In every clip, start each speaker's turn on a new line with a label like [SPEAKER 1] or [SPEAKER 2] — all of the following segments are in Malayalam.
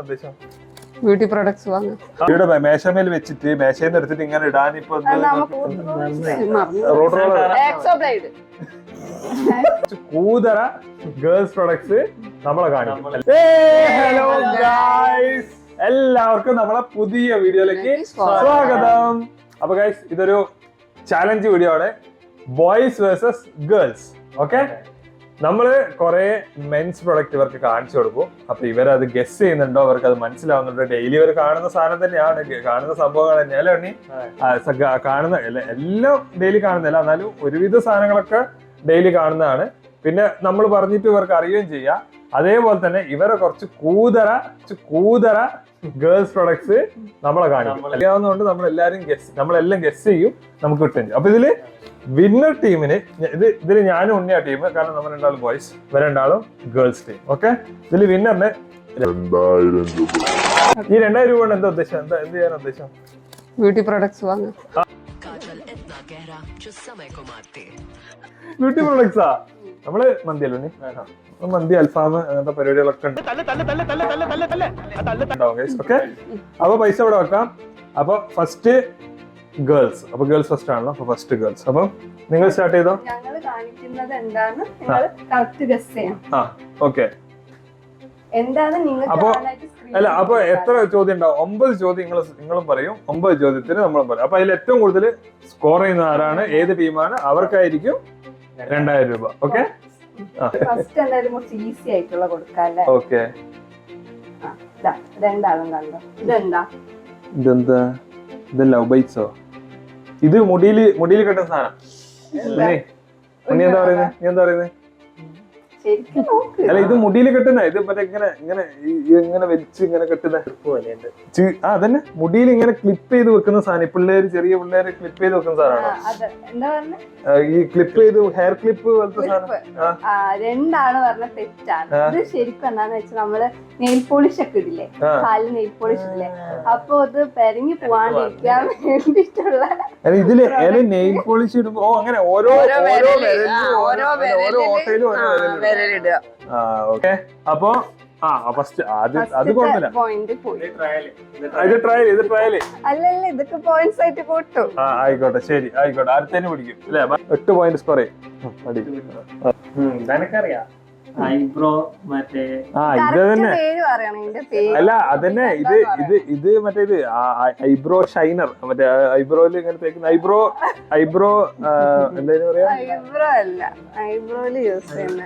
[SPEAKER 1] ഉദ്ദേശം?
[SPEAKER 2] ബ്യൂട്ടി പ്രോഡക്ട്സ് വാങ്ങാം.
[SPEAKER 1] ഇവിടെ മേശമേൽ വെച്ചിട്ട് മേശയിൽ എടുത്തിട്ട് ഇങ്ങനെ ഇടാൻ ഇപ്പൊ കൂതറ ഗേൾസ് പ്രൊഡക്ട്സ് നമ്മളെ കാണിക്കും. ഹലോ ഗൈസ്, എല്ലാവർക്കും നമ്മളെ പുതിയ വീഡിയോയിലേക്ക് സ്വാഗതം. അപ്പൊ ഗൈസ്, ഇതൊരു ചാലഞ്ച് വീഡിയോ ആണ്, ബോയ്സ് വേഴ്സസ് ഗേൾസ്. ഓക്കെ, നമ്മള് കുറെ മെൻസ് പ്രൊഡക്റ്റ് ഇവർക്ക് കാണിച്ചു കൊടുക്കും. അപ്പൊ ഇവരത് ഗസ് ചെയ്യുന്നുണ്ടോ, അവർക്ക് അത് മനസ്സിലാവുന്നുണ്ടോ? ഡെയിലി ഇവർ കാണുന്ന സാധനം തന്നെയാണ്, കാണുന്ന സംഭവങ്ങൾ തന്നെയല്ലേ ഉണ്ണി? കാണുന്ന എല്ലാം ഡെയിലി കാണുന്നില്ല, എന്നാലും ഒരുവിധ സാധനങ്ങളൊക്കെ ഡെയിലി കാണുന്നതാണ്. പിന്നെ നമ്മൾ പറഞ്ഞിട്ട് ഇവർക്ക് അറിയുകയും ചെയ്യാം. അതേപോലെ തന്നെ ഇവരെ കുറച്ച് കൂതറ ഗേൾസ് പ്രൊഡക്ട്സ് നമ്മളെ കാണിക്കും. അറിയാവുന്നതുകൊണ്ട് നമ്മളെല്ലാം ഗസ് ചെയ്യും, നമുക്ക് കിട്ടും. അപ്പൊ ഇതില് വിന്നർ ടീമിന് ഇതിൽ ഞാനും ഉണ്ണിയ ടീം, കാരണം നമ്മൾ രണ്ടാളും ബോയ്സ്, ഇവർ രണ്ടാളും ഗേൾസ് ടീം. ഓക്കെ, ഇതിൽ വിന്നറിന് 2000 രൂപ. ഈ 2000 രൂപ കൊണ്ട് എന്താ ഉദ്ദേശം? എന്ത് ചെയ്യാൻ ഉദ്ദേശം?
[SPEAKER 2] ബ്യൂട്ടി പ്രോഡക്ട്സ് വാങ്ങാം.
[SPEAKER 1] ബ്യൂട്ടി പ്രോഡക്ട്സാ? നമ്മള് മന്തിയല്ലോ ഉണ്ണി? മന്തി, അൽഫാം, അങ്ങനത്തെ പരിപാടികളൊക്കെ ഉണ്ട്. ഓക്കെ, അപ്പൊ പൈസ ഇവിടെ വെക്കാം. അപ്പൊ ഫസ്റ്റ് ഗേൾസ്, അപ്പൊ ഗേൾസ് ഫസ്റ്റ് ആണല്ലോ. അപ്പൊ ഫസ്റ്റ് ഗേൾസ്. അപ്പൊ നിങ്ങൾ സ്റ്റാർട്ട് ചെയ്തോ.
[SPEAKER 3] ഞങ്ങൾ കാണിക്കുന്നത് എന്താണ് നിങ്ങൾ കറക്റ്റ് ഗസ് ചെയ്യണം.
[SPEAKER 1] ഓക്കെ,
[SPEAKER 3] എന്താണ് നിങ്ങൾ?
[SPEAKER 1] അപ്പൊ അല്ല, അപ്പൊ എത്ര ചോദ്യം ഉണ്ടാവും? 9 ചോദ്യം നിങ്ങളും പറയും, 9 ചോദ്യത്തിന് നമ്മളും പറയും. അപ്പൊ അതിൽ ഏറ്റവും കൂടുതൽ സ്കോർ ചെയ്യുന്ന ആരാണ്, ഏത് ടീമാണ്, അവർക്കായിരിക്കും 2000 രൂപ. ഓക്കെ,
[SPEAKER 3] ഫസ്റ്റ് എന്തായാലും കുറച്ച് ഈസി ആയിട്ടുള്ള കൊടുക്കാല്ലേ?
[SPEAKER 1] ഓക്കെ,
[SPEAKER 3] രണ്ടാളും കണ്ടോ? ഇതെന്താ?
[SPEAKER 1] ഇത് ലവ് ബൈറ്റ്സോ? ഇത് മുടിയിൽ കെട്ടുന്ന സാധനം. നീ എന്താ പറയുന്നത്?
[SPEAKER 3] ശരിക്കും നോക്ക്.
[SPEAKER 1] അല്ല, ഇത് മുടിയിൽ കെട്ടുന്ന, ഇത് മറ്റേ ഇങ്ങനെ വലിച്ച് ഇങ്ങനെ കെട്ടുന്ന. അതന്നെ, മുടിയിൽ ഇങ്ങനെ ക്ലിപ്പ് ചെയ്ത് വെക്കുന്ന സാധനം. ചെറിയ പിള്ളേര് ക്ലിപ്പ് ചെയ്ത് വെക്കുന്ന സാധനമാണ്. ഈ ക്ലിപ്പ് ചെയ്ത് ഹെയർ ക്ലിപ്പ് പോലത്തെ സാധനം.
[SPEAKER 3] രണ്ടാണ് പറഞ്ഞ തെറ്റാണ്. ഇത് ശരിക്കും എന്താന്ന് വെച്ചാൽ നമ്മള് നെയിൽ പോളിഷ് ഒക്കെ ഇടില്ലേ, കാലിൽ നെയിൽ പോളിഷ് ഇടില്ലേ, അപ്പൊ അത് പെരങ്ങി പോവാണ്ടിരിക്കാൻ വേണ്ടിട്ടുള്ള.
[SPEAKER 1] ഇതില് നെയിൽ പോളിഷ് ഇടുമ്പോ അങ്ങനെ ഓരോ ഓട്ടയിലും
[SPEAKER 2] വിരലിടുക.
[SPEAKER 1] അപ്പൊ ഫസ്റ്റ് അത് കുഴപ്പമില്ല. ഇത് ട്രയൽ
[SPEAKER 3] അല്ലല്ല, ഇതൊക്കെ പോയിന്റ്സ് ആയിട്ട് കൂട്ടും.
[SPEAKER 1] ആയിക്കോട്ടെ, ശരി, ആയിക്കോട്ടെ. അടുത്തന്നെ പിടിക്കും അല്ലെ? 8 പോയിന്റ് സ്കോർ ചെയ്യും.
[SPEAKER 4] ഐബ്രോ മറ്റേ
[SPEAKER 1] ഇത് തന്നെ. അല്ല, അതന്നെ, ഇത് മറ്റേ ഐബ്രോ ഷൈനർ, മറ്റേ ഐബ്രോയില് ഇങ്ങനെ തേക്കുന്ന ഐബ്രോ എന്തായാലും പറയാ,
[SPEAKER 3] ഐബ്രോ അല്ല, ഐബ്രോയില് യൂസ് ചെയ്യുന്ന.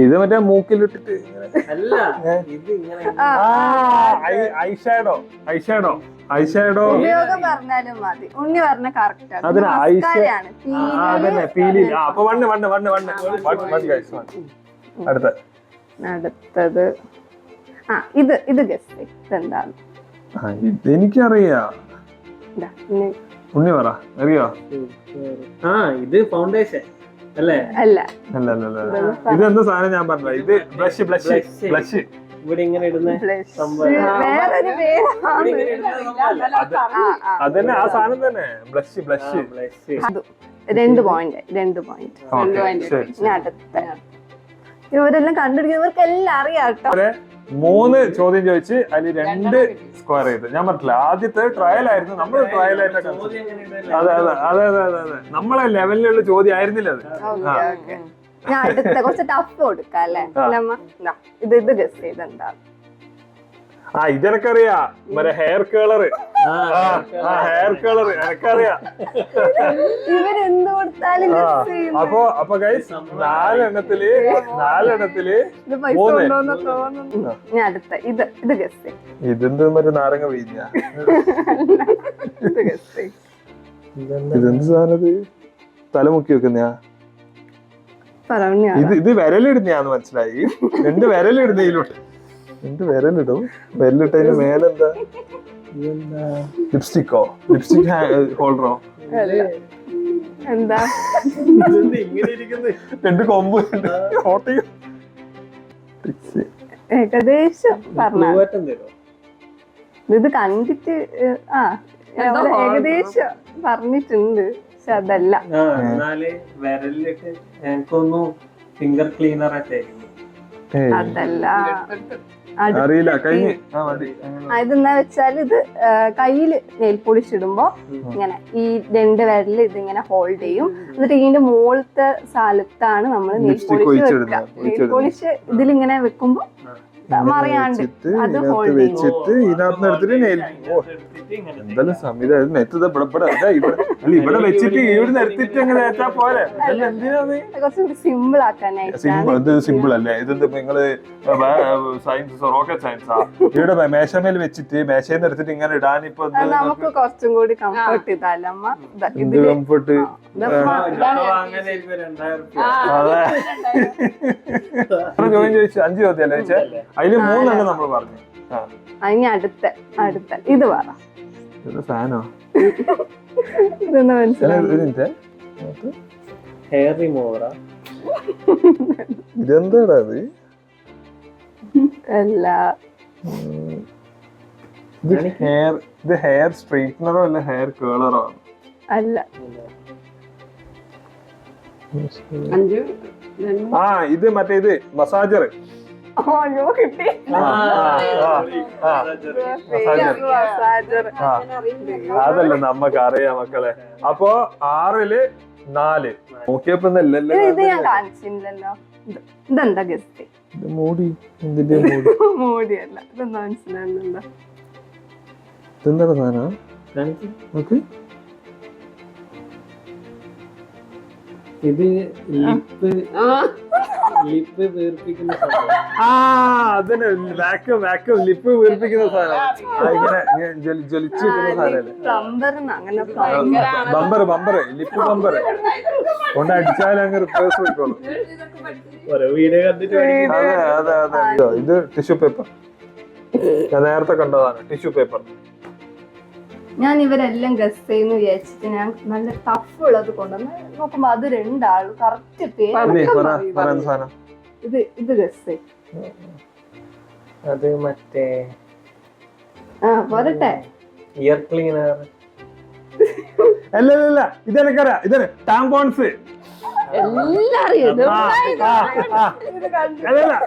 [SPEAKER 1] ഇത് മറ്റേ മൂക്കിലിട്ടിട്ട്
[SPEAKER 4] അല്ല, ഇത് ഇങ്ങനെ
[SPEAKER 1] ഐഷാഡോ
[SPEAKER 3] ഉപയോഗം പറഞ്ഞാലും മതി. ഉണ്ണി പറഞ്ഞ കറക്റ്റ്.
[SPEAKER 1] അതിന് അതന്നെ പീലി. അപ്പൊ വണ്ണ്.
[SPEAKER 3] അടുത്തത് ഇത് ഗസ് ഇതെന്താണ്?
[SPEAKER 1] എനിക്കറിയാം. ഉണ്ണി പറ, അറിയോ?
[SPEAKER 4] ഇത് ഫൗണ്ടേഷൻ അല്ലേ?
[SPEAKER 3] അല്ല,
[SPEAKER 1] ഇതെന്താ സാധനം? ഞാൻ പറഞ്ഞ ഇത് ബ്ലഷ്
[SPEAKER 4] ഇവിടെ ഇങ്ങനെ ഇടുന്ന
[SPEAKER 3] വേറൊരു പേരാണ്.
[SPEAKER 1] അതന്നെ, ആ സാധനം തന്നെ, ബ്ലഷ്.
[SPEAKER 3] 2 പോയിന്റ്. അടുത്ത ഇവരെല്ലാം കണ്ടുപിടിക്കുന്നവർക്ക് എല്ലാം അറിയാം കേട്ടോ.
[SPEAKER 1] 3 ചോദ്യം ചോദിച്ച് അതിൽ 2 സ്ക്വയർ ചെയ്ത്. ഞാൻ പറഞ്ഞില്ല, ആദ്യത്തെ ട്രയൽ ആയിരുന്നു. നമ്മൾ ട്രയൽ ആയിട്ട് അതെ നമ്മളെ ലെവലിലുള്ള ചോദ്യം ആയിരുന്നില്ല അത്.
[SPEAKER 3] ഞാൻ അടുത്ത കുറച്ച് ടഫ് കൊടുക്കാം അല്ലേ? ഇത് ഗസ് ചെയ്തെന്താ?
[SPEAKER 1] ഇതെനക്കറിയാ, മറ്റേ ഹെയർ കളർ. എനക്കറിയാ.
[SPEAKER 3] ഇവരെന്ത് കൊടുത്താലും.
[SPEAKER 1] അപ്പൊ ഗൈസ്, 4 എണ്ണത്തില്
[SPEAKER 3] ഇത് പൈസ ഉണ്ടോന്ന് തോന്നുന്നു. ഞാൻ അടുത്ത ഇത് ഗസ് ചെയ്യും.
[SPEAKER 1] ഇതെന്ത് മറ്റേ നാരങ്ങ വീഞ്ഞ? ഇതെന്ത് സാധനം? തലമുക്കി വെക്കുന്നയാ? ഇത് വിരലിടുന്നയാന്ന് മനസ്സിലായി. 2 വിരലിടുന്നതിലോട്ട് 2 വിരലിടും. വിരലിട്ടതിന് മേലെന്താ? ലിപ്സ്റ്റിക് ഹോൾഡറോ?
[SPEAKER 3] എന്താ?
[SPEAKER 1] 2 കൊമ്പ്.
[SPEAKER 3] ഏകദേശം പറഞ്ഞു. ഇത് കണ്ടിട്ട് ഏകദേശം പറഞ്ഞിട്ടുണ്ട്, പക്ഷെ അതല്ല.
[SPEAKER 4] വിരലിട്ട് എനിക്കൊന്നും ഫിംഗർ ക്ലീനർ ഒക്കെ
[SPEAKER 3] അതല്ല.
[SPEAKER 1] അറിയില്ല കഴിഞ്ഞ് മതി
[SPEAKER 3] ഇതെന്നാ വെച്ചാൽ ഇത് കയ്യില് നെയിൽ പോളിഷ് ഇടുമ്പോ ഇങ്ങനെ ഈ രണ്ട് വിരല് ഇതിങ്ങനെ ഹോൾഡ് ചെയ്യും. എന്നിട്ട് ഇതിന്റെ മുകളിലത്തെ സ്ഥലത്താണ് നമ്മൾ നെയിൽ പോളിഷ് വെക്കുക. നെയിൽ പോളിഷ് ഇതിലിങ്ങനെ വെക്കുമ്പോ മറിയാണ്ട് അത് ഹോൾഡ്
[SPEAKER 1] വെച്ചിട്ട് ഇതിനകത്ത് എടുത്തിട്ട് എന്തായാലും സംവിധാനം ഇവിടെ വെച്ചിട്ട് ഇവിടെ എടുത്തിട്ട് അങ്ങനെ വെച്ചാ പോലെ
[SPEAKER 3] കുറച്ചുകൂടി സിമ്പിൾ ആക്കാനായിട്ട്.
[SPEAKER 1] സിമ്പിൾ അല്ലേ? ഇതെന്താ നിങ്ങള് സയൻസ് റോക്കറ്റ് സയൻസാ? ഇവിടെ മേശമേൽ വെച്ചിട്ട് മേശയിൽ എടുത്തിട്ട് ഇങ്ങനെ ഇടാൻ ഇപ്പൊ
[SPEAKER 3] നമുക്ക് കുറച്ചും കൂടി കംഫർട്ട് ഇതല്ല അമ്മ.
[SPEAKER 1] എന്ത് കംഫർട്ട്? ജോയിൻ ചോദിച്ചു 5 ചോദ്യമല്ലേ ചോദിച്ചേ? അതില് 3 നമ്മൾ പറഞ്ഞു.
[SPEAKER 3] അതിന് അടുത്ത ഇത് പറ.
[SPEAKER 1] ഫാനോ?
[SPEAKER 3] ഇതൊന്നും മനസ്സിലായി.
[SPEAKER 4] ഹെയർ റിമൂവറാ?
[SPEAKER 1] ഇതെന്താടാ അത്?
[SPEAKER 3] അല്ല,
[SPEAKER 1] ഇത് ഹെയർ സ്ട്രെയിറ്റ്നറോ അല്ല ഹെയർ കേളറോ?
[SPEAKER 3] അല്ല.
[SPEAKER 1] ഇത് മറ്റേ ഇത് മസാജർ.
[SPEAKER 3] കിട്ടി.
[SPEAKER 1] അതല്ല നമ്മക്ക് അറിയാം മക്കളെ. അപ്പൊ 6ല് 4 നോക്കിയപ്പോ
[SPEAKER 3] ഇത് ഞാൻ കാണിച്ചില്ലല്ലോ. ഇതെന്താ ഗസ്റ്റ്?
[SPEAKER 1] മൂടി. എന്തിന്റെ മൂടി?
[SPEAKER 3] മൂടിയല്ല. ഇതെന്താ മനസ്സിലാകുന്നുണ്ടോ?
[SPEAKER 1] ഇതെന്താ സാധനം? നോക്ക്.
[SPEAKER 4] ഇത് ലിപ്പ് വീർപ്പിക്കുന്ന
[SPEAKER 1] അതിന് വാക്യൂം ലിപ്പ് വീർപ്പിക്കുന്ന സാധനം. ഇങ്ങനെ ജ്വലിച്ചു വെക്കുന്ന സാധനല്ലേ? ബമ്പർ ലിപ്പ് ബമ്പർ കൊണ്ട് അടിച്ചാൽ അങ്ങ് റിപ്പേഴ്സ് പോയിക്കോളും. അതെ. ഇത് ടിഷ്യൂ പേപ്പർ. ഞാൻ നേരത്തെ കണ്ടതാണ് ടിഷ്യൂ പേപ്പർ.
[SPEAKER 3] ഞാൻ ഇവരെല്ലാം ഗസ് ചെയ്യുന്നു വിചാരിച്ചിട്ട് ഞാൻ നല്ല ടഫ് ഉള്ളത് കൊണ്ടുവന്ന് നോക്കുമ്പോ അത് രണ്ടാള് കറക്റ്റ് പേര്. ഇത് ഗസ്
[SPEAKER 4] അത് മറ്റേ
[SPEAKER 3] പോരട്ടെ.
[SPEAKER 4] Year cleaner.
[SPEAKER 1] അല്ല ഇതെനിക്കറിയാം. ഇതാണ് ടാമ്പോൺസ്.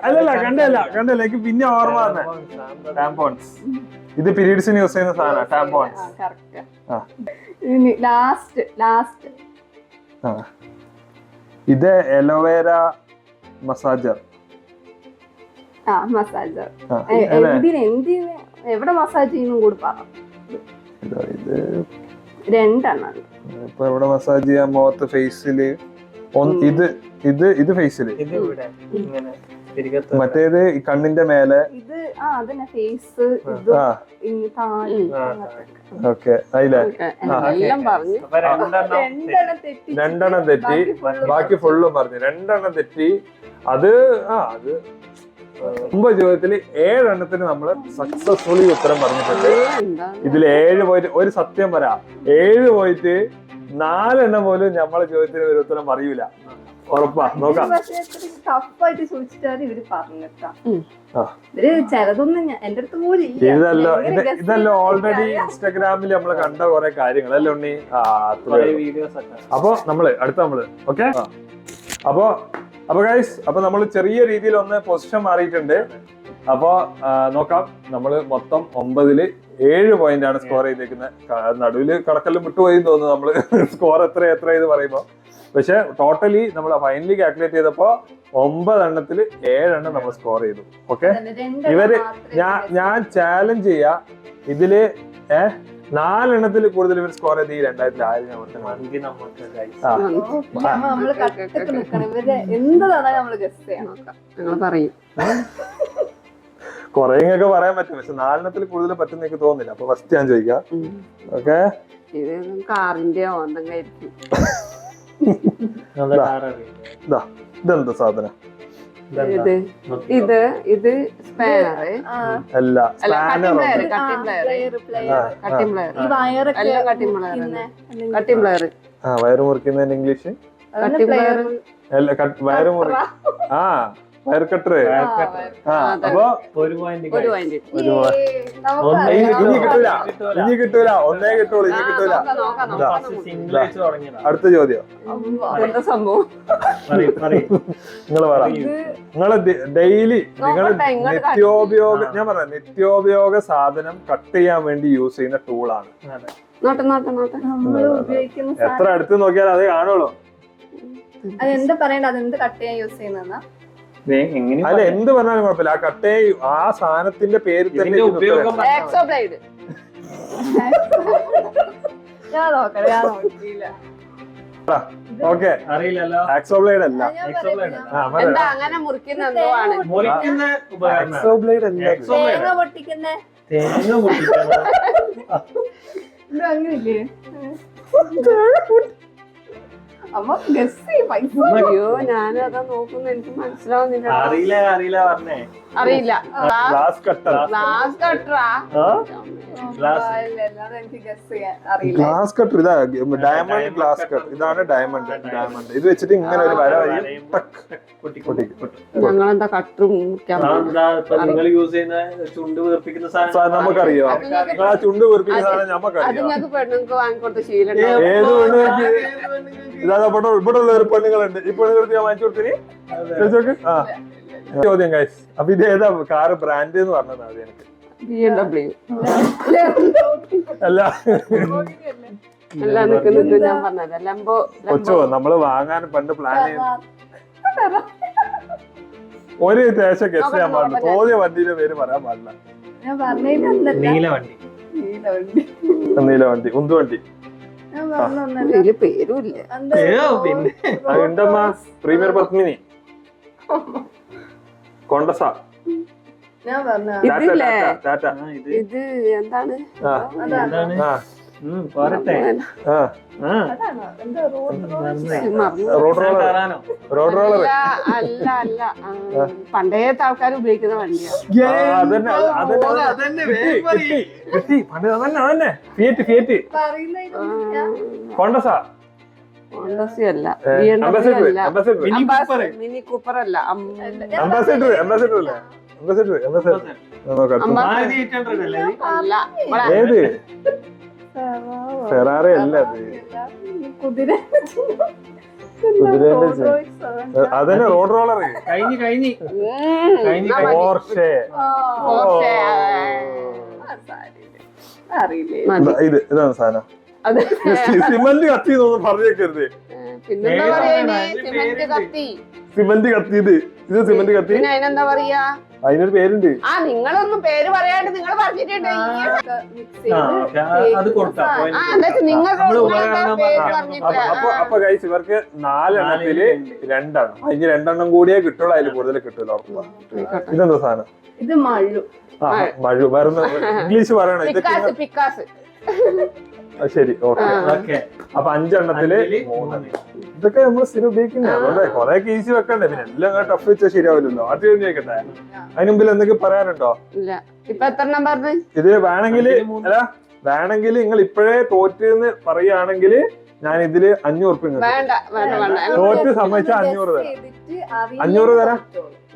[SPEAKER 1] അല്ലല്ല കണ്ടല്ല എനിക്ക് പിന്നെ ഓർമ്മ വന്നേ. ടാമ്പോൺസ്. ഇത് പീരീഡ്സിന് യൂസ് ചെയ്യുന്ന സാധനം ടാമ്പോൺസ്.
[SPEAKER 3] ലാസ്റ്റ്
[SPEAKER 1] ഇത് എലോവേര മസാജർ.
[SPEAKER 3] മസാജർ എന്തിന് എവിടെ മസാജ് ചെയ്യുന്നു കൂടി പറ.
[SPEAKER 1] ഇത്
[SPEAKER 3] 2
[SPEAKER 1] ഇപ്പൊ എവിടെ മസാജ് ചെയ്യാൻ? മുഖത്ത്, ഫേസില്. ഇത് ഫേസില്. മറ്റേത് കണ്ണിന്റെ മേലെ. ഇത്
[SPEAKER 3] ഫേസ്.
[SPEAKER 1] ഓക്കെ അതിലെ 2 തെറ്റി. ബാക്കി ഫുള്ളും പറഞ്ഞു. 2 തെറ്റി. അത് 9 ചോദ്യത്തില് 7 നമ്മള് സക്സസ്ഫുള്ളി ഉത്തരം പറഞ്ഞിട്ടുണ്ട്. ഇതിൽ 7 പോയിട്ട് ഒരു സത്യം പറയാം. 7 പോയിട്ട് 4 പോലും നമ്മളെ ചോദ്യത്തിന് ഒരു ഉത്തരം അറിയൂല. ഉറപ്പാ. നോക്കാം.
[SPEAKER 3] ടഫായിട്ട് ചോദിച്ചിട്ടാണ് ഇവര് പറഞ്ഞിട്ടാ. ഇവര് ചിലതൊന്നും എന്റെ അടുത്ത് പോലും
[SPEAKER 1] ഇതല്ലോ ഓൾറെഡി ഇൻസ്റ്റാഗ്രാമിൽ നമ്മൾ കണ്ട കുറെ കാര്യങ്ങൾ അല്ലേ ഉണ്ണി? അപ്പൊ നമ്മള് ഓക്കെ. അപ്പൊ ഗൈസ് നമ്മൾ ചെറിയ രീതിയിൽ ഒന്ന് പൊസിഷൻ മാറിയിട്ടുണ്ട്. അപ്പൊ നോക്കാം. നമ്മള് മൊത്തം 9ല് 7 പോയിന്റ് സ്കോർ ചെയ്തേക്കുന്നത്. നടുവില് കടക്കല്ലും വിട്ടുപോയി തോന്നുന്നു നമ്മള് സ്കോർ എത്ര ഇത് പറയുമ്പോ. പക്ഷെ ടോട്ടലി നമ്മൾ ഫൈനലി കാൽക്കുലേറ്റ് ചെയ്തപ്പോ 9 7 നമ്മൾ സ്കോർ ചെയ്തു. ഓക്കെ. ഇവര് ഞാൻ ചാലഞ്ച് ചെയ്യാ. ഇതില് 4 കൂടുതൽ ഇവർ സ്കോർ ചെയ്ത് ഈ 2000 കൊറേയൊക്കെ പറയാൻ പറ്റും. പക്ഷെ 4 കൂടുതൽ പറ്റുന്ന എനിക്ക് തോന്നുന്നില്ല. അപ്പൊ ഫസ്റ്റ് ഞാൻ ചോദിക്കാം. ഓക്കെ.
[SPEAKER 2] കാറിന്റെയോ എന്തെങ്കിലും
[SPEAKER 1] ഇതെന്താ സാധനം?
[SPEAKER 2] ഇത് സ്പാനർ
[SPEAKER 1] അല്ല,
[SPEAKER 2] വയറ്
[SPEAKER 1] മുറിക്കുന്നതിന്റെ ഇംഗ്ലീഷ് വയറ് മുറി. Wire cutter. ആ അപ്പൊ
[SPEAKER 4] ഒരു പോയിന്റ്
[SPEAKER 2] ഒരു പോയിന്റ്
[SPEAKER 1] ഇനി കിട്ടൂല, ഇനി കിട്ടൂല, ഒന്നേ കിട്ടുള്ളൂ, ഇനി കിട്ടൂല.
[SPEAKER 4] സിംഗിൾ വെച്ച് തുടങ്ങിയതാ.
[SPEAKER 1] അടുത്ത ചോദ്യം
[SPEAKER 2] എന്താ സംഭവം?
[SPEAKER 1] നിങ്ങൾ പറ. നിങ്ങള് ഡെയിലി നിങ്ങൾ നിത്യോപയോഗ, ഞാൻ പറയാം, നിത്യോപയോഗ സാധനം കട്ട് ചെയ്യാൻ വേണ്ടി യൂസ് ചെയ്യുന്ന ടൂളാണ്.
[SPEAKER 2] നോട്ടെ നോട്ടെ നോട്ടെ.
[SPEAKER 3] നമ്മള് ഉപയോഗിക്കുന്ന
[SPEAKER 1] എത്ര അടുത്ത് നോക്കിയാൽ അതേ കാണുള്ളൂ.
[SPEAKER 3] അതെന്ത് പറയണ്ട, അതെന്ത് കട്ട് ചെയ്യാൻ യൂസ് ചെയ്യുന്ന
[SPEAKER 1] അല്ല എന്ത് പറഞ്ഞാലും കുഴപ്പമില്ല, ആ കട്ടേ ആ സാധനത്തിന്റെ പേര് തന്നെ
[SPEAKER 4] ഉപയോഗം
[SPEAKER 2] എക്സോ ബ്ലേഡ്.
[SPEAKER 3] ഞാൻ നോക്കട്ടെ, ഞാൻ നോക്കിയില്ല.
[SPEAKER 1] ഓക്കെ.
[SPEAKER 4] അറിയില്ലല്ലോ.
[SPEAKER 1] ആക്സോബ്ലേഡ് അല്ല.
[SPEAKER 2] എന്താ അങ്ങനെ മുറിക്കുന്ന എന്തോ ആണ്.
[SPEAKER 4] മുറിക്കുന്ന ഉപകരണം.
[SPEAKER 1] ആക്സോബ്ലേഡ് അല്ല.
[SPEAKER 3] തേങ്ങ പൊട്ടിക്കുന്നേ
[SPEAKER 4] തേങ്ങ പൊട്ടിക്കണം.
[SPEAKER 3] ഇത് അങ്ങനെയില്ലേ? അമ്മ ഗസ് ചെയ്യും പൈസ.
[SPEAKER 2] അയ്യോ ഞാനും അതാ നോക്കുന്നു, എനിക്ക് മനസ്സിലാവുന്നില്ല.
[SPEAKER 4] അറിയില്ല പറഞ്ഞേ.
[SPEAKER 2] അറിയില്ല.
[SPEAKER 1] Glass cutter.
[SPEAKER 2] ഗ്ലാസ് കട്ടറാ?
[SPEAKER 3] അല്ലാതെ എനിക്ക് ഗസ് ചെയ്യാൻ അറിയില്ല.
[SPEAKER 1] ഗ്ലാസ് കട്ടർ ഇതാ, ഡയമണ്ട് ഗ്ലാസ് കട്ടർ. ഇതാണ് ഡയമണ്ട്. ഡയമണ്ട് ഇത് വെച്ചിട്ട് ഇങ്ങനെ ഒരു വര വരിയും പൊട്ടിക്കും.
[SPEAKER 2] ഞങ്ങളെന്താ കട്ടറും
[SPEAKER 4] നിങ്ങൾ യൂസ് ചെയ്യുന്ന ചുണ്ട് വീർപ്പിക്കുന്ന സാധനം
[SPEAKER 1] നമുക്കറിയോ? ആ ചുണ്ട് വീർപ്പിക്കുന്ന സാധനം
[SPEAKER 2] അത്
[SPEAKER 1] നമുക്കറിയാം.
[SPEAKER 2] ഞങ്ങൾക്ക് പെണ്ണുങ്ങൾക്ക് വാങ്ങിക്കൊടുത്ത ശീലം.
[SPEAKER 1] ഏത് പെണ്ണുങ്ങൾക്ക്? ഇതാ ഇവിടെ ഉള്ള ഒരു പെണ്ണുങ്ങളുണ്ട്. ഈ പെണ്ണുങ്ങൾക്ക് ഞാൻ വാങ്ങിച്ചു കൊടുത്തിന്. ചോദിച്ചോക്ക്. ആ ചോദ്യം ഗൈസ്. അപ്പൊ ഇത് ഏതാ കാറ് ബ്രാൻഡ് എന്ന് പറഞ്ഞത്? അത് എനിക്ക്
[SPEAKER 2] BMW.
[SPEAKER 1] അല്ല
[SPEAKER 2] അല്ല നിൽക്കുന്നത് ഞാൻ പറഞ്ഞത് ലംബോ.
[SPEAKER 1] കൊച്ചോ, നമ്മള് വാങ്ങാൻ പണ്ട് പ്ലാൻ ചെയ്യുന്നു. ഒരു ദേശം ഗസ് ചെയ്യാൻ പാടില്ല. തോന്നിയ വണ്ടിയുടെ പേര് പറയാൻ പാടില്ല.
[SPEAKER 3] ഞാൻ പറഞ്ഞില്ല.
[SPEAKER 4] നീലവണ്ടി.
[SPEAKER 1] നീലവണ്ടി, ഉന്തുവണ്ടി.
[SPEAKER 3] ഞാൻ പറഞ്ഞൊന്നല്ല.
[SPEAKER 2] ഇതില് പേരുമില്ല.
[SPEAKER 4] പിന്നെ
[SPEAKER 1] ഉണ്ടമ്മ. പ്രീമിയർ പത്മിനി, കൊണ്ടസ,
[SPEAKER 3] ഞാൻ പറഞ്ഞ
[SPEAKER 2] ഇതില്ലേ
[SPEAKER 1] ടാറ്റ.
[SPEAKER 2] ഇത് എന്താണ്?
[SPEAKER 4] എന്താണ്?
[SPEAKER 1] ആ
[SPEAKER 4] പോരട്ടെ.
[SPEAKER 1] ആ
[SPEAKER 3] അതാണോ? എന്താ റോഡ്
[SPEAKER 2] മറന്നു.
[SPEAKER 1] Road roller.
[SPEAKER 2] ഇല്ല,
[SPEAKER 1] റോഡ് റോളർ.
[SPEAKER 2] അല്ല അല്ല പണ്ടേത്തെ ആൾക്കാർ ഉപയോഗിക്കുന്ന വണ്ടിയാണ്.
[SPEAKER 1] അതന്നെ അതന്നെ കിട്ടി. പണ്ട് അതന്നെ ഫിയറ്റ്.
[SPEAKER 3] പറയുന്ന
[SPEAKER 1] കൊണ്ടസ.
[SPEAKER 2] ഹോണ്ടസി അല്ല,
[SPEAKER 1] അംബാസിഡർ.
[SPEAKER 2] BMW അല്ല,
[SPEAKER 1] അംബാസിഡർ.
[SPEAKER 2] മിനി കൂപ്പർ അല്ല,
[SPEAKER 1] അംബാസിഡർ അല്ലേ? അംബാസിഡർ.
[SPEAKER 4] മാരുതി 800 അല്ലേ ഇത്?
[SPEAKER 2] അല്ല.
[SPEAKER 1] ഏത്? ഫെറാറി അല്ല അത്.
[SPEAKER 3] കുതിര
[SPEAKER 1] കുതിരേന്റെ അതന്നെ റോഡ് റോളർ.
[SPEAKER 4] കഴിഞ്ഞ്
[SPEAKER 1] പോർഷെ.
[SPEAKER 3] അറിയില്ലേ?
[SPEAKER 1] ഇതാണ് സാധനം.
[SPEAKER 2] അതെ.
[SPEAKER 1] സിമന്റ് കത്തി എന്നൊന്നും പറഞ്ഞേക്കരുത്.
[SPEAKER 2] പിന്നെന്താ പറയാ? സിമന്റ് കത്തി.
[SPEAKER 1] സിമന്റ് കത്തിയത്. ഇത് സിമന്റ് കത്തി.
[SPEAKER 2] പിന്നെ അതിനെന്താ പറയാ?
[SPEAKER 1] അതിനൊരു പേരുണ്ട്.
[SPEAKER 2] ആ നിങ്ങളൊന്നും പേര് പറയാണ്ട് നിങ്ങൾ പറഞ്ഞിട്ടുണ്ട്.
[SPEAKER 4] അത് കൊടുക്കാം.
[SPEAKER 2] ആ എന്താ നിങ്ങൾ
[SPEAKER 1] അപ്പൊ ഗൈസ് ഇവർക്ക് 4 എണ്ണത്തില് 2 എണ്ണം. അതിന് 2 എണ്ണം കൂടിയേ കിട്ടുള്ളൂ, അതിൽ കൂടുതൽ കിട്ടൂല. ഉറപ്പാ. ഇതെന്താ സാധനം?
[SPEAKER 3] ഇത് മഴു.
[SPEAKER 1] ആ മഴു. വരുന്ന ഇംഗ്ലീഷ് പറയണം. ഇതൊക്കെ
[SPEAKER 2] പിക്കാസ്.
[SPEAKER 1] ശരി, ഓക്കെ. അപ്പൊ 5 എണ്ണത്തില് 3. ഇതൊക്കെ നമ്മൾ സ്ഥിരം ഉപയോഗിക്കുന്ന. അതുകൊണ്ട് കൊറേ ഈസി വെക്കണ്ടേ, പിന്നെ എല്ലാം ടഫ് വെച്ചാൽ ശരിയാവില്ലല്ലോ. അത് ചോദിക്കട്ടെ. അതിന് മുമ്പിൽ എന്തൊക്കെ പറയാനുണ്ടോ?
[SPEAKER 2] ഇല്ല. ഇപ്പൊ എത്ര എണ്ണം പറഞ്ഞു?
[SPEAKER 1] ഇത് വേണമെങ്കിൽ നിങ്ങൾ ഇപ്പോഴേ തോറ്റെന്ന് പറയുകയാണെങ്കിൽ ഞാൻ ഇതില് 500 ഉറുപ്പിക
[SPEAKER 2] വേണ്ട വേണ്ട വേണ്ട
[SPEAKER 1] തോറ്റ് സമ്മതിച്ചാൽ 500 തരാം. 500 തരാം.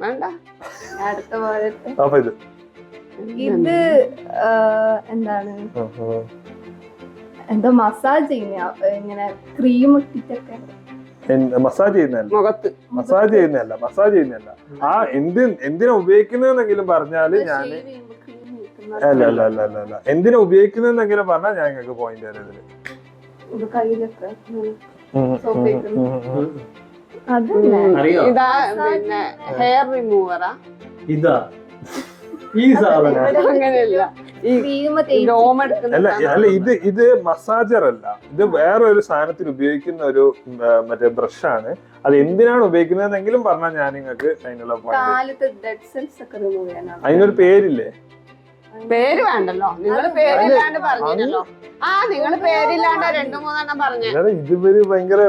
[SPEAKER 2] വേണ്ട.
[SPEAKER 3] അടുത്ത പോലത്തെ
[SPEAKER 1] അപ്പൊ ഇത്
[SPEAKER 3] എന്താണ്, എന്തോ മസാജ് ചെയ്യുന്ന ഇങ്ങനെ ക്രീം ഇട്ടിട്ടൊക്കെ.
[SPEAKER 1] മസാജ് ചെയ്യുന്നതല്ല.
[SPEAKER 2] മുഖത്ത്
[SPEAKER 1] മസാജ് ചെയ്യുന്നതല്ല. ആ എന്തിനാ ഉപയോഗിക്കുന്നതെന്നെങ്കിലും പറഞ്ഞാല് ഞാൻ അല്ല എന്തിനാ ഉപയോഗിക്കുന്നതെന്നെങ്കിലും പറഞ്ഞാൽ ഞാൻ നിങ്ങൾക്ക് പോയിന്റ് തരാം ഇതില്.
[SPEAKER 3] ഇത് കയ്യിലൊക്കെ
[SPEAKER 2] ഇതാ പിന്നെ ഹെയർ റിമൂവറാ.
[SPEAKER 4] ഇതാ ഈ സാധനം
[SPEAKER 2] അങ്ങനെയല്ല, ഈ
[SPEAKER 1] അല്ല ഇത് മസാജർ അല്ല. ഇത് വേറൊരു സാധനത്തിൽ ഉപയോഗിക്കുന്ന ഒരു മറ്റേ ബ്രഷാണ്. അത് എന്തിനാണ് ഉപയോഗിക്കുന്നതെന്നെങ്കിലും പറഞ്ഞാൽ ഞാൻ നിങ്ങൾക്ക് അതിനുള്ള അതിനൊരു പേരില്ലേ?
[SPEAKER 2] പേര് വേണ്ടല്ലോ, നിങ്ങൾ പേരില്ലാണ്ട് പറഞ്ഞല്ലോ. ആ നിങ്ങൾ പേരില്ലാണ്ട് 2-3 എണ്ണം പറഞ്ഞു.
[SPEAKER 1] ഇതുവരെ ഭയങ്കര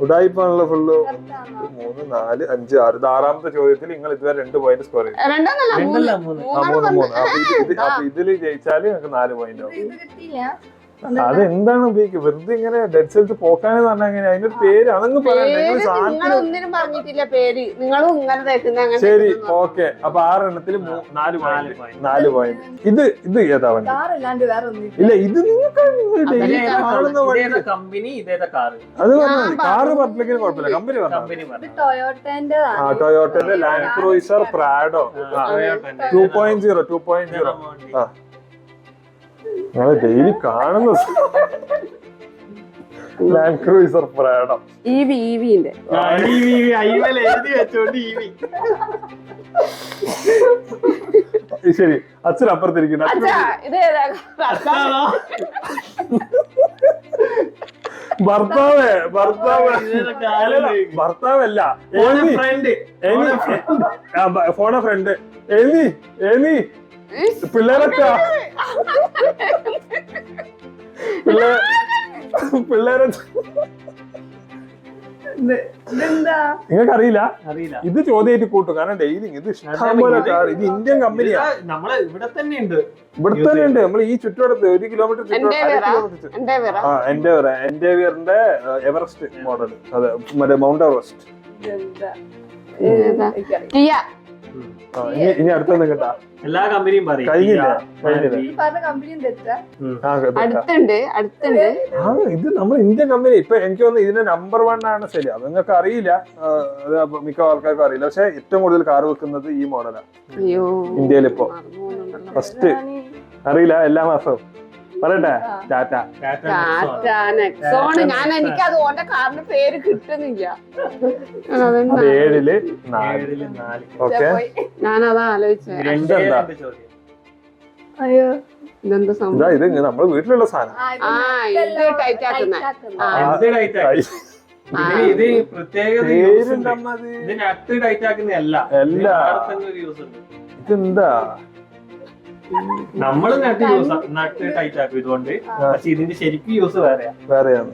[SPEAKER 1] ഉടായിപ്പാണല്ലോ ഫുള്ള്. 3, 4, 5, 6. ഇത് 6ാമത്തെ ചോദ്യത്തിൽ നിങ്ങൾ ഇതുവരെ 2 പോയിന്റ് സ്കോർ ചെയ്തു.
[SPEAKER 2] 2
[SPEAKER 1] 3. അപ്പൊ ഇതില് ജയിച്ചാല് നിങ്ങൾക്ക് 4 പോയിന്റ് ആവും. അതെന്താണ് ഉപയോഗിക്കുക വെറുതെ ഇങ്ങനെ ഡെഡ് സെൽസ് പോക്കാനെന്ന് പറഞ്ഞാൽ എങ്ങനെ അതിന്റെ ഒരു പേര് അതങ്ങ് പറയണ്ട നിങ്ങൾ
[SPEAKER 2] നിങ്ങൾ
[SPEAKER 1] സാധനത്തിന്
[SPEAKER 2] ഒന്നിനും പറഞ്ഞിട്ടില്ല പേര്. നിങ്ങളും ഇങ്ങനെ തേക്കുന്ന അങ്ങനെ
[SPEAKER 1] ശരി
[SPEAKER 2] തേക്കുന്നു.
[SPEAKER 1] ഓക്കെ അപ്പൊ 6 എണ്ണത്തിൽ 4 പോയിന്റ്. ഇത് ഏതാ വണ്ടി?
[SPEAKER 3] കാറല്ലാണ്ട് വേറെ ഒന്നും
[SPEAKER 1] ഇല്ല ഇത് നിങ്ങൾക്ക് ഡെയിലി കാണുന്ന വണ്ടി
[SPEAKER 4] കമ്പനി ഇതേതാ കാറ്
[SPEAKER 1] അത് പറഞ്ഞാൽ കാറ് പറഞ്ഞില്ലെങ്കിൽ കുഴപ്പമില്ല കമ്പനി പറഞ്ഞാൽ
[SPEAKER 4] കമ്പനി
[SPEAKER 3] ഇത് ടൊയോട്ടന്റെ
[SPEAKER 1] ആ ടൊയോട്ടന്റെ ലാൻഡ് ക്രൂയിസർ പ്രാഡോ 2.0 ആ നിങ്ങള് ഡെയിലി കാണുന്ന ലാൻഡ് ക്രൂയിസർ പ്രാഡോ
[SPEAKER 2] EV-ന്റെ
[SPEAKER 4] എഴുതി വെച്ചോണ്ട്
[SPEAKER 1] ശരി അച്ഛൻ അപ്പുറത്തിരിക്കുന്നു
[SPEAKER 2] അച്ഛാ ഇത് ഏതാ?
[SPEAKER 1] ഭർത്താവല്ല ഫോണ ഫ്രണ്ട് പിള്ളേരൊക്കെ പിള്ളേരെ
[SPEAKER 3] ഇതെന്താ
[SPEAKER 1] നിങ്ങൾക്ക് അറിയില്ല
[SPEAKER 4] അറിയില്ല.
[SPEAKER 1] ഇത് ചോദ്യമായിട്ട് കൂട്ടും കാരണം ഡെയിലി ഇത് ഇഷ്ടംപോലെ കാർ ഇത് ഇന്ത്യൻ കമ്പനിയാ
[SPEAKER 4] നമ്മളെ ഇവിടെ തന്നെ ഉണ്ട്.
[SPEAKER 1] ഇവിടെ തന്നെ ഉണ്ട് നമ്മൾ ഈ ചുറ്റുവട്ടത്ത് 1 കിലോമീറ്റർ എൻഡേവിയറിന്റെ എവറസ്റ്റ് മോഡൽ അതെ മറ്റേ മൗണ്ട് എവറസ്റ്റ്
[SPEAKER 3] ഇതെന്താ
[SPEAKER 2] ഏതാ?
[SPEAKER 3] എനിക്കറിയാം.
[SPEAKER 2] കിയ.
[SPEAKER 1] ഇനി അടുത്തൊന്നും കേട്ടാ
[SPEAKER 4] എല്ലാ കമ്പനിയും പറയും.
[SPEAKER 1] കഴിഞ്ഞില്ല
[SPEAKER 3] ഈ പറഞ്ഞ കമ്പനിയും തെറ്റാ
[SPEAKER 2] അടുത്തുണ്ട്.
[SPEAKER 1] ഇത് നമ്മൾ ഇന്ത്യൻ കമ്പനി ഇപ്പൊ എനിക്ക് തോന്നുന്നു ഇതിന്റെ നമ്പർ 1 ആണ് ശരി അത് നിങ്ങൾക്ക് അറിയില്ല അത് മിക്ക ആൾക്കാർക്കും അറിയില്ല പക്ഷെ ഏറ്റവും കൂടുതൽ കാർ വെക്കുന്നത് ഈ മോഡലാണ്
[SPEAKER 2] അയ്യോ
[SPEAKER 1] ഇന്ത്യയിൽ ഇപ്പൊ ഫസ്റ്റ് അറിയില്ല എല്ലാ മാസവും പറയട്ടെ ടാറ്റ
[SPEAKER 2] നെക്സോൺ. ഞാൻ എനിക്കത് ഓന്റെ കാറിന്റെ പേര് കിട്ടുന്നില്ല.
[SPEAKER 1] അത് 7 ഓക്കെ
[SPEAKER 2] ഞാനതാ ആലോചിച്ചത്.
[SPEAKER 1] ഇതെന്താ
[SPEAKER 3] അയ്യോ
[SPEAKER 2] ഇതെന്താ സംഭവം?
[SPEAKER 1] ഇതാ ഇത് നമ്മള് വീട്ടിലുള്ള സാധനം
[SPEAKER 2] ഇത് ടൈറ്റ് ആക്കുന്ന.
[SPEAKER 4] ഇത് പ്രത്യേകത
[SPEAKER 1] പേരുണ്ട് അമ്മ അത്.
[SPEAKER 4] ഇത് നട്ട് ടൈറ്റ് ആക്കുന്നതല്ല.
[SPEAKER 1] അല്ല.
[SPEAKER 4] തന്നെ ഒരു യൂസ് ഉണ്ട്.
[SPEAKER 1] ഇതെന്താ
[SPEAKER 4] നമ്മള് നട്ട് ടൈറ്റ് ആക്കും ഇതുകൊണ്ട്. പക്ഷെ ഇതിന്റെ ശരിക്കും യൂസ് വേറെയാ.
[SPEAKER 1] വേറെയാണ്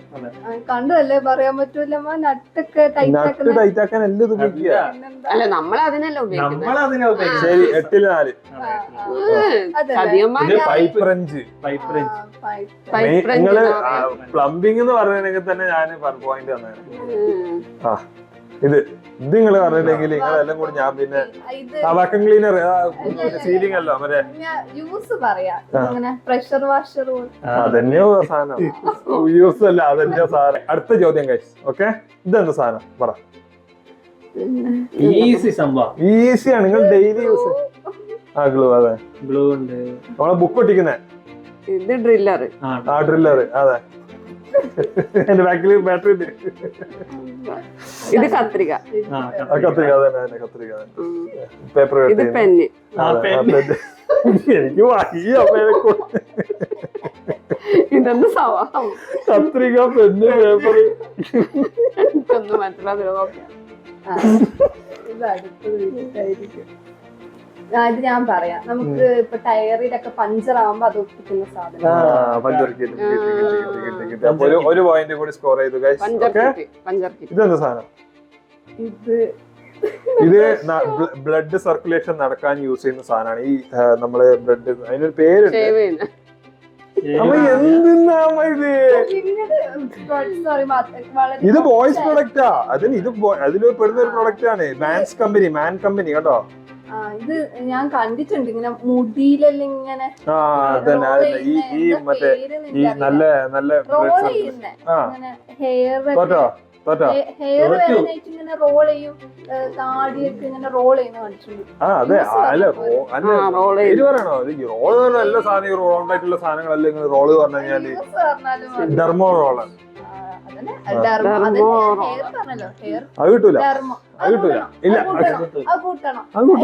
[SPEAKER 3] കണ്ടല്ലേ പറയാൻ പറ്റൂലമ്മ നട്ടൊക്കെ
[SPEAKER 1] നട്ട് ടൈറ്റ് ആക്കാൻ എല്ലാം ഇത് ഉപയോഗിക്കുക
[SPEAKER 2] അല്ല നമ്മളതിനല്ല ഉപയോഗിക്കുന്നത്.
[SPEAKER 4] നമ്മളതിനെ ഉപയോഗിക്കുന്നത്.
[SPEAKER 1] ശരി 8-4
[SPEAKER 2] ചതിയന്മാര്
[SPEAKER 1] ഇത് പൈപ്പ് റെഞ്ച്
[SPEAKER 4] പൈപ്പ് റേഞ്ച്.
[SPEAKER 1] നിങ്ങള് പ്ലംബിംഗ് എന്ന് പറഞ്ഞിട്ടുണ്ടെങ്കിൽ തന്നെ ഞാൻ പോയിന്റ് തന്നെ ആ ഇത് നിങ്ങൾ പറഞ്ഞില്ലെങ്കിൽ നിങ്ങളെല്ലാം കൂടി ഞാൻ പിന്നെ വാക്യൂം ക്ലീനർ സീലിംഗ് അല്ലോ മറ്റേ
[SPEAKER 3] യൂസ് പറയാ ഇങ്ങനെ പ്രഷർ വാഷർ
[SPEAKER 1] അതന്നെയോ സാധനം യൂസ് അല്ല അതന്നെയോ സാധനം. അടുത്ത ചോദ്യം കഴിച്ചു ഓക്കെ ഇതെന്താ സാധനം പറ.
[SPEAKER 4] ഈസി സംഭവം.
[SPEAKER 1] ഈസിയാണ് നിങ്ങൾ ഡെയിലി യൂസ് ആ ഗ്ലൂ അതെ
[SPEAKER 4] ഗ്ലൂ ഉണ്ട്.
[SPEAKER 1] നമ്മളെ ബുക്ക് ഒട്ടിക്കുന്നേ
[SPEAKER 2] ഇത് ഡ്രില്ലർ.
[SPEAKER 1] ആ ഡ്രില്ലർ അതെ എന്റെ ബാക്കില് ബാറ്ററി ഉണ്ട്.
[SPEAKER 2] ഇത് കത്രിക.
[SPEAKER 1] കത്രിക തന്നെ കത്രിക പേപ്പർ
[SPEAKER 2] ഇത് പെന്ന്.
[SPEAKER 1] എനിക്ക് വയ്യ
[SPEAKER 2] ഇതെന്ത് സവാം?
[SPEAKER 1] കത്രിക പെന്ന് പേപ്പർ
[SPEAKER 2] എനിക്കൊന്നും മനസ്സിലാകുന്നില്ല.
[SPEAKER 3] ഇത് അടുത്തത് വീട്ടായിരിക്കും. ഇത് ഞാൻ പറയാം നമുക്ക് ഇപ്പൊ ടയറിലൊക്കെ പഞ്ചർ ആവുമ്പോ അത് ഒട്ടിക്കുന്ന സാധനം.
[SPEAKER 1] ഒരു പോയിന്റ് കൂടി സ്കോർ ചെയ്തു ഇതെന്താ സാധനം? ഇത് ബ്ലഡ് സർക്കുലേഷൻ നടക്കാൻ യൂസ് ചെയ്യുന്ന സാധനമാണ് ഈ നമ്മള് ബ്ലഡ് അതിനൊരു പേരുണ്ട്. അപ്പൊ എന്തിനാമ ഇത് ബോയ്സ് പ്രൊഡക്റ്റാ അതിന് ഇത് അതിൽ പെടുന്ന ഒരു പ്രൊഡക്റ്റ് ആണ് മാൻ കമ്പനി കേട്ടോ.
[SPEAKER 3] ഇത് ഞാൻ കണ്ടിട്ടുണ്ട് ഇങ്ങനെ മുടിയിലെല്ലാം ഇങ്ങനെ
[SPEAKER 1] ഈ മറ്റേ ഈ നല്ല നല്ല
[SPEAKER 3] ഹെയർ വരാനായിട്ട് ഇങ്ങനെ റോൾ ചെയ്യും താടിയൊക്കെ ഇങ്ങനെ റോൾ ചെയ്യുന്ന കണ്ടിട്ടുണ്ട്.
[SPEAKER 1] അതെ അല്ല പേര് പറയണോ റോള് എല്ലാ സാധനം റോളായിട്ടുള്ള സാധനങ്ങളല്ല ഇങ്ങനെ റോള് പറഞ്ഞു കഴിഞ്ഞാല് ഡെർമോ റോള് അത് കിട്ടൂല അത് കിട്ടൂല ഇല്ല അത് കിട്ടൂല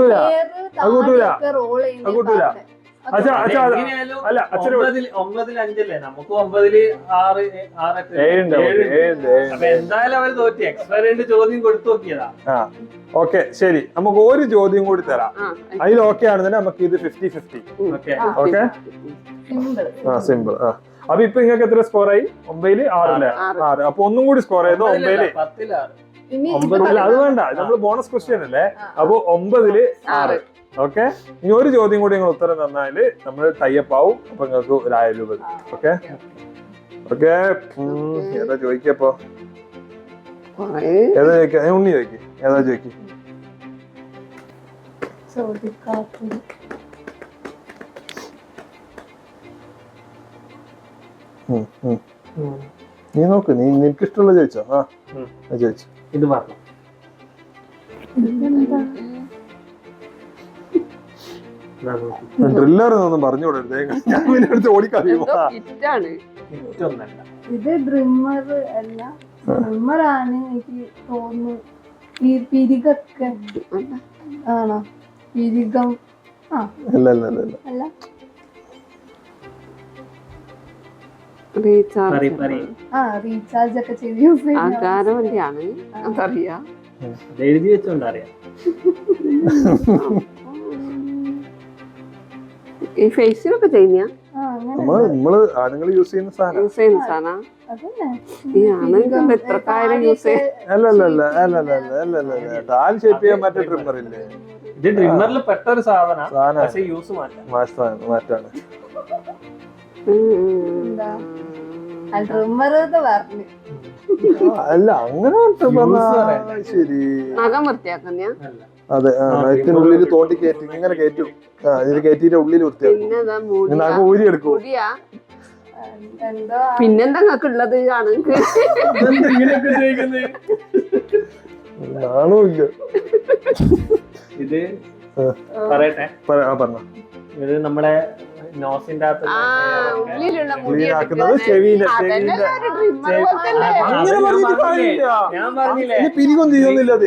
[SPEAKER 1] അത് കിട്ടൂല അത് കിട്ടൂല. അച്ഛാ അച്ഛാ അല്ല അച്ഛന്
[SPEAKER 4] 9-5 നമുക്ക് 9-6 എന്തായാലും അവര് തോറ്റി. എക്സ്പയറി ചോദ്യം കൊടുത്തു നോക്കിയതാ.
[SPEAKER 1] ഓക്കെ ശരി നമുക്ക് ഒരു ചോദ്യം കൂടി തരാം. അതിൽ ഓക്കെ ആണെന്നുണ്ടെങ്കിൽ നമുക്ക് ഇത് 50-50. Okay simple. അപ്പൊ ഇപ്പൊ നിങ്ങൾക്ക് എത്ര സ്കോർ ആയി? 9-6 അപ്പൊ ഒന്നും കൂടി സ്കോർ ചെയ്തോ 9 അത് വേണ്ട നമ്മൾ ബോണസ് ക്വസ്റ്റ്യൻ അല്ലേ. അപ്പൊ 9-6 ഓക്കെ. ഇനി ഒരു ചോദ്യം കൂടി നിങ്ങൾ ഉത്തരം തന്നാല് നമ്മൾ ടൈപ്പ് ആവും. അപ്പൊ നിങ്ങൾക്ക് 1000 രൂപ. ഓക്കെ ഓക്കെ ഏതാ ചോദിക്കപ്പോ
[SPEAKER 2] കൊറേ
[SPEAKER 1] ഏതാ ചോദിക്ക ഉണ്ണി ചോദിക്ക് ഏതാ ചോദിക്ക് നീ നോക്ക് നിനക്ക് ഇഷ്ടമുള്ള ചോദിച്ചോ ചോദിച്ചു
[SPEAKER 4] ഇത് പറഞ്ഞു
[SPEAKER 1] ഡ്രില്ലർ എന്നൊന്നും പറഞ്ഞു കൊടുത്തേ ഞാൻ പിന്നെ അടുത്ത് ഓടിക്കളയുമോ
[SPEAKER 2] എന്തോ കിറ്റാണ്.
[SPEAKER 4] ഇതൊന്നല്ല.
[SPEAKER 3] ഇത് ഡ്രിമ്മർ അല്ല, ഡ്രിമ്മർ ആണ് എനിക്ക് തോന്നുന്നു. ഈ പിരികൊക്കെ ആണോ? പിരികം
[SPEAKER 1] അല്ല അല്ല അല്ല അല്ല
[SPEAKER 3] അല്ല,
[SPEAKER 2] റീചാർജ്
[SPEAKER 3] റീചാർജ് ഒക്കെ ചെയ്ത് യൂസ് ചെയ്യുന്ന
[SPEAKER 2] ആധാരം വേണ്ടിയാണ് അതറിയാ.
[SPEAKER 4] ഇത് എഴുതി വെച്ചോണ്ട് അറിയാം.
[SPEAKER 2] ഈ ഫേസിലൊക്കെ ചെയ്യുന്ന
[SPEAKER 1] നമ്മള് ആണുങ്ങൾ യൂസ് ചെയ്യുന്ന സാധനം
[SPEAKER 2] യൂസ് ചെയ്യുന്ന സാധനം.
[SPEAKER 3] അതന്നെ.
[SPEAKER 2] ഈ ആണുങ്ങൾക്ക് എത്ര കാര്യം യൂസ് ചെയ്യാം.
[SPEAKER 1] അല്ല അല്ല അല്ല അല്ല അല്ല അല്ല അല്ല അല്ല അല്ല താൽ ഷേപ്പ് ചെയ്യാൻ മറ്റേ ട്രിമ്മർ ഇല്ലേ
[SPEAKER 4] ഇത് ഡ്രിമ്മറിൽ പെട്ട ഒരു സാധനം
[SPEAKER 1] സാധനം
[SPEAKER 4] പക്ഷെ യൂസ് മാറ്റാം.
[SPEAKER 1] മാറ്റാണ്
[SPEAKER 3] എന്താ ഡ്രിമ്മർ എന്ന് പറഞ്ഞു.
[SPEAKER 1] അല്ല അങ്ങനെ ശരി
[SPEAKER 2] നഖം വൃത്തിയാക്കുന്ന
[SPEAKER 4] അല്ല.
[SPEAKER 1] അതെ നഖത്തിനുള്ളിൽ തോണ്ടി കയറ്റി ഇങ്ങനെ കയറ്റും ഇതിന് കയറ്റിട്ട് ഉള്ളിൽ വൃത്തിയാക്കും
[SPEAKER 2] പിന്നെന്താ
[SPEAKER 1] നഖം ഊരി എടുക്കും
[SPEAKER 2] മുടിയാ.
[SPEAKER 3] എന്തോ
[SPEAKER 2] പിന്നെന്താ നിങ്ങൾക്ക് ഉള്ളത് ആണുങ്ങൾക്ക്?
[SPEAKER 4] ഇങ്ങനെയൊക്കെ ചോദിക്കുന്നത്
[SPEAKER 1] നാണോ ഇല്ല
[SPEAKER 4] ഇത് പറയട്ടെ.
[SPEAKER 1] പറഞ്ഞ
[SPEAKER 4] ഇത് നമ്മുടെ നോസിന്റെ അകത്ത്
[SPEAKER 2] ഉള്ളിലുള്ള മുടി
[SPEAKER 1] ക്ലീൻ ആക്കുന്നത് ചെവിയിലെ
[SPEAKER 2] അതന്നെ ഒരു trimmer പോലത്തല്ലേ?
[SPEAKER 1] അങ്ങനെ പറഞ്ഞിട്ട് കാര്യമില്ല.
[SPEAKER 4] ഞാൻ പറഞ്ഞില്ലേ
[SPEAKER 1] ഇത് പിരികൊന്നും ചെയ്യുന്നില്ല അത്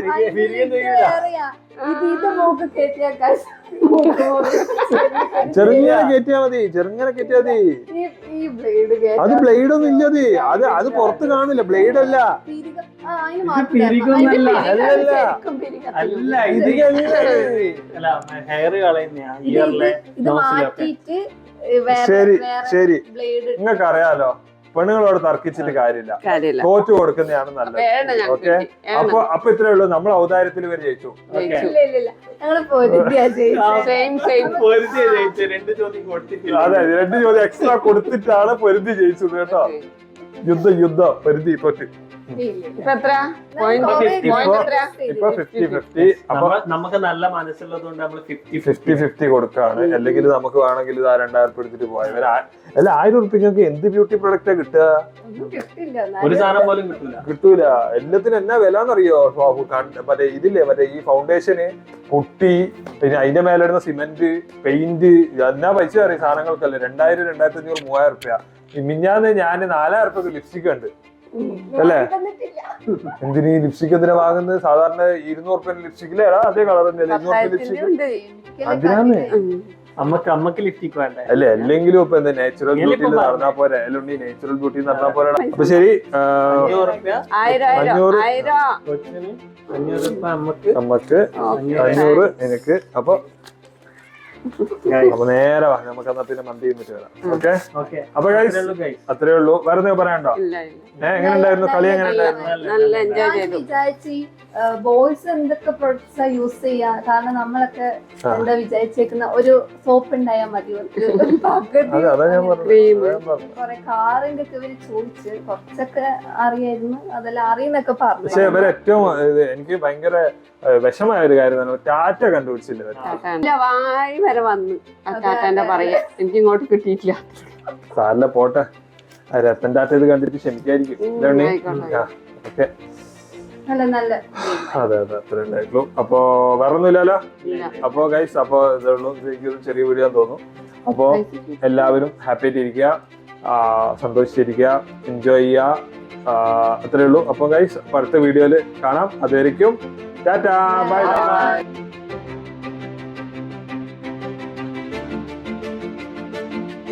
[SPEAKER 3] വേറെയാ. ഇത് മൂക്ക് കയറ്റിയാക്കാൻ
[SPEAKER 1] ചെറുങ്ങനെ കയറ്റിയാ മതി ചെറുങ്ങനെ കയറ്റിയാ മതി
[SPEAKER 3] ഈ ബ്ലേഡ്
[SPEAKER 1] അത് ബ്ലേഡ് ഒന്നും ഇല്ല അത് പുറത്ത് കാണില്ല ബ്ലേഡ് അല്ല
[SPEAKER 4] പിരികൊന്നല്ല.
[SPEAKER 1] അല്ലല്ല
[SPEAKER 4] അല്ല
[SPEAKER 1] ഇത്
[SPEAKER 4] അല്ല ഹെയർ കളയുന്ന ഇയറിലെ
[SPEAKER 3] ഇത് മാറ്റിയിട്ട്
[SPEAKER 1] ശരി ശരി
[SPEAKER 3] ബ്ലേഡ്
[SPEAKER 1] നിങ്ങൾക്ക് അറിയാലോ പെണ്ണുങ്ങളോട് തർക്കിച്ചിട്ട് കാര്യമില്ല
[SPEAKER 2] കാര്യമില്ല.
[SPEAKER 1] തോറ്റു കൊടുക്കുന്നതാണ്
[SPEAKER 2] വേണ്ട
[SPEAKER 1] നല്ലത്
[SPEAKER 2] ഞങ്ങൾക്ക്.
[SPEAKER 1] ഓക്കെ അപ്പൊ ഇത്രേ ഉള്ളൂ നമ്മൾ ഔദാര്യത്തിൽ വരെ ജയിച്ചു
[SPEAKER 3] ഇല്ല ഞങ്ങള് പൊരുത്തിയാ ചെയ്തത്.
[SPEAKER 2] Same same.
[SPEAKER 4] പൊരുത്തിയ ജയിച്ചു. 2 ചോദ്യം കൊടുത്തിട്ടില്ല.
[SPEAKER 1] അതെ 2 ചോദ്യം എക്സ്ട്രാ കൊടുത്തിട്ടാണ് പൊരുതി ജയിച്ചത് കേട്ടോ യുദ്ധം പൊരുതി തോറ്റ്
[SPEAKER 2] ഇപ്പൊ എത്ര പോയിന്റ് എത്ര?
[SPEAKER 1] ഇപ്പൊ 50-50 അപ്പൊ
[SPEAKER 4] നമുക്ക് നല്ല മനസ്സുള്ളത് കൊണ്ട് നമ്മൾ
[SPEAKER 1] 50-50 കൊടുക്കാണ് അല്ലെങ്കിൽ നമുക്ക് വേണമെങ്കിൽ ഇത് 2000 ഉറുപ്പിക എടുത്തിട്ട് പോയത് അല്ല 1000 ഉറുപ്പികൾക്ക് എന്ത് ബ്യൂട്ടി പ്രൊഡക്റ്റാ കിട്ടുക
[SPEAKER 3] ഒന്നും കിട്ടില്ല.
[SPEAKER 4] ഒരു സാധനം പോലും കിട്ടൂല.
[SPEAKER 1] കിട്ടൂല എല്ലാത്തിനും എന്നാ വില എന്നറിയോ മറ്റേ ഇതില്ലേ മറ്റേ ഈ ഫൗണ്ടേഷന് പുട്ടി പിന്നെ അതിന്റെ മേലെ ഇടുന്ന സിമെന്റ് പെയിന്റ് എന്നാ പൈസ അറിയാം സാധനങ്ങൾക്കല്ലേ 2000 2500 3000 ഉറുപ്പ്യ മിഞ്ഞാന്ന് ഞാൻ 4000 ഉറുപ്പിക ലിപ്സ്റ്റിക് ഉണ്ട് അല്ലേ എന്തിനീ ലിപ്സ്റ്റിക് എന്തിനാ വാങ്ങുന്നത് സാധാരണ 200 ഉറുപ്പിക ലിപ്സ്റ്റിക്കിലെ അതേ കളർ തന്നെയല്ലേ 200 ലിപ്സ്റ്റിക് അതിനാണ്
[SPEAKER 4] അമ്മക്ക് ലിഫ്റ്റിക്ക് വേണ്ടേ
[SPEAKER 1] അല്ലെ അല്ലെങ്കിലും ഇപ്പൊ എന്താ നാച്ചുറൽ ബ്യൂട്ടിയിൽ നടന്നാ പോരാ അല്ലുണ്ണി നാച്ചുറൽ ബ്യൂട്ടി നടന്നാ പോരാ അപ്പൊ ശരി
[SPEAKER 4] 500 റുപ്യ
[SPEAKER 2] 1000
[SPEAKER 4] കൊച്ചിന് 500 റുപ്യ അമ്മക്ക്
[SPEAKER 1] നമുക്ക് 500 എനിക്ക് അപ്പൊ നേരെ വാ നമുക്ക് എന്നാ പിന്നെ മന്തി തിന്നിട്ട് വരാം ഓക്കെ അപ്പൊ അത്രേ ഉള്ളൂ വേറെ എന്തെങ്കിലും പറയാനുണ്ടോ എങ്ങനെ ഉണ്ടായിരുന്നു കളി എങ്ങനെ ഉണ്ടായിരുന്നു
[SPEAKER 2] നല്ല എൻജോയ് ചെയ്തു.
[SPEAKER 3] വിചാരിച്ചു ബോയ്സ് എന്തൊക്കെ പ്രൊഡക്ട്സാ യൂസ് ചെയ്യാ കാരണം നമ്മളൊക്കെ എന്താ വിചാരിച്ചേക്കുന്ന ഒരു സോപ്പ് ഉണ്ടായാൽ മതി ഒരു പകുതി
[SPEAKER 1] അതെ അതാ ഞാൻ പറഞ്ഞു
[SPEAKER 3] കൊറേ കാറിന്റെ ഒക്കെ ഇവര് ചോദിച്ച് കുറച്ചൊക്കെ അറിയായിരുന്നു അതെല്ലാം അറിയുന്നൊക്കെ പറഞ്ഞു.
[SPEAKER 1] പക്ഷെ ഇവര് ഏറ്റവും എനിക്ക് ഭയങ്കര വിഷമായ ഒരു കാര്യം ടാറ്റ കണ്ടുപിടിച്ചില്ല
[SPEAKER 2] ടാറ്റാന്റെ വായി വരെ വന്നു ആ ടാറ്റാന്റെ പറയാ എനിക്ക് ഇങ്ങോട്ട് കിട്ടിയിട്ടില്ല.
[SPEAKER 1] സാറിലെ പോട്ടെ രത്തൻ ടാറ്റ ഇത് കണ്ടിട്ട് ക്ഷമിക്കായിരിക്കും ഓക്കെ
[SPEAKER 3] നല്ല നല്ല
[SPEAKER 1] അതെ അതെ അത്ര ഉണ്ടായിട്ടുള്ളൂ അപ്പൊ വേറെ ഒന്നും ഇല്ലല്ലോ അപ്പൊ ഗൈസ് അപ്പൊ ഇതുള്ളൂ എനിക്കൊരു ചെറിയ വീഡിയോ തോന്നുന്നു അപ്പൊ എല്ലാവരും ഹാപ്പി ആയിട്ട് ഇരിക്കുക സന്തോഷിച്ചിരിക്കുക എൻജോയ് ചെയ്യുക അത്രേ ഉള്ളൂ അപ്പൊ ഗൈസ് അടുത്ത വീഡിയോയില് കാണാം അതുവരെയ്ക്കും ടാറ്റാ ബൈ ബൈ.